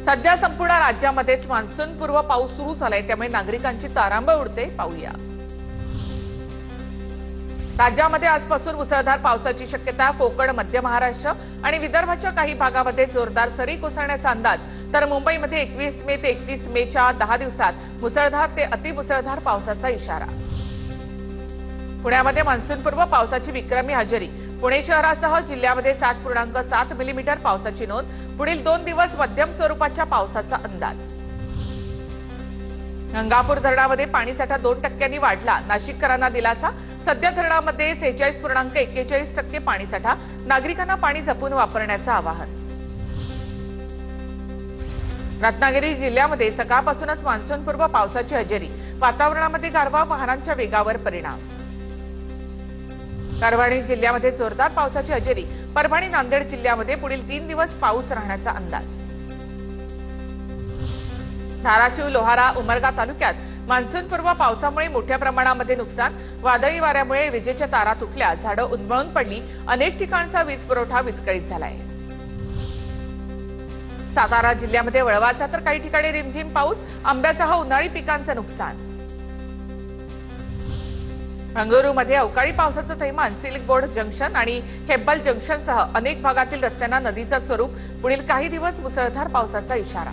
सध्या संपूर्ण राज्यामध्येच मान्सूनपूर्व पाऊस सुरू झालाय, त्यामुळे नागरिकांची तारांबळ उडते। पाहूया, राज्यामध्ये आजपासून मुसळधार पावसाची शक्यता। कोकण, मध्य महाराष्ट्र आणि विदर्भाच्या काही भागामध्ये जोरदार सरी कोसळण्याचा अंदाज। तर मुंबईमध्ये 21 मे ते 31 मेच्या 10 दिवसात मुसळधार ते अतिमुसळधार पावसाचा इशारा। पुण्यामध्ये मान्सूनपूर्व पावसाची विक्रमी हजेरी। पुणे शहरासह जिल्ह्यामध्ये 60.7 मिलीमीटर पावसाची नोंद। पुढील 2 दिवस मध्यम स्वरूपाच्या पावसाचा अंदाज। गंगापूर धरणामध्ये पाणीसाठा 2% वाढला, नाशिककरांना दिलासा। सध्या धरणामध्ये 46.41% पाणीसाठा। नागरिकांना पाणी जपून वापरण्याचं आवाहन। रत्नागिरी जिल्ह्यामध्ये सकाळपासूनच मान्सूनपूर्व पावसाची हजेरी। वातावरणामध्ये गारवा, वाहनांच्या वेगावर परिणाम। परभणी जिल्ह्यामध्ये जोरदार पावसाची हजेरी। परभणी, नांदेड जिल्ह्यामध्ये पुढील 3 दिवस पाऊस राहण्याचा अंदाज। धाराशिव, लोहारा, उमरगा तालुक्यात मान्सूनपूर्व पावसामुळे मोठ्या प्रमाणामध्ये नुकसान। वादळी वाऱ्यामुळे विजेच्या तारा तुटल्या, झाडं उन्मळून पडली। अनेक ठिकाणचा वीज पुरवठा विस्कळीत झालाय। सातारा जिल्ह्यामध्ये वळवाचा तर काही ठिकाणी रिमझिम पाऊस। आंब्यासह उन्हाळी पिकांचं नुकसान। बंगळुरूमध्ये अवकाळी पावसाचं थैमान। सिल्क बोर्ड जंक्शन आणि हेब्बल जंक्शनसह अनेक भागातील रस्त्यांना नदीचं स्वरूप। पुढील काही दिवस मुसळधार पावसाचा इशारा।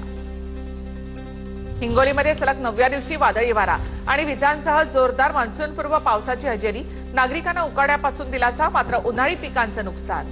हिंगोलीमध्ये सलग 9व्या दिवशी वादळी वारा आणि विजांसह जोरदार मान्सूनपूर्व पावसाची हजेरी। नागरिकांना उकाड्यापासून दिलासा, मात्र उन्हाळी पिकांचं नुकसान।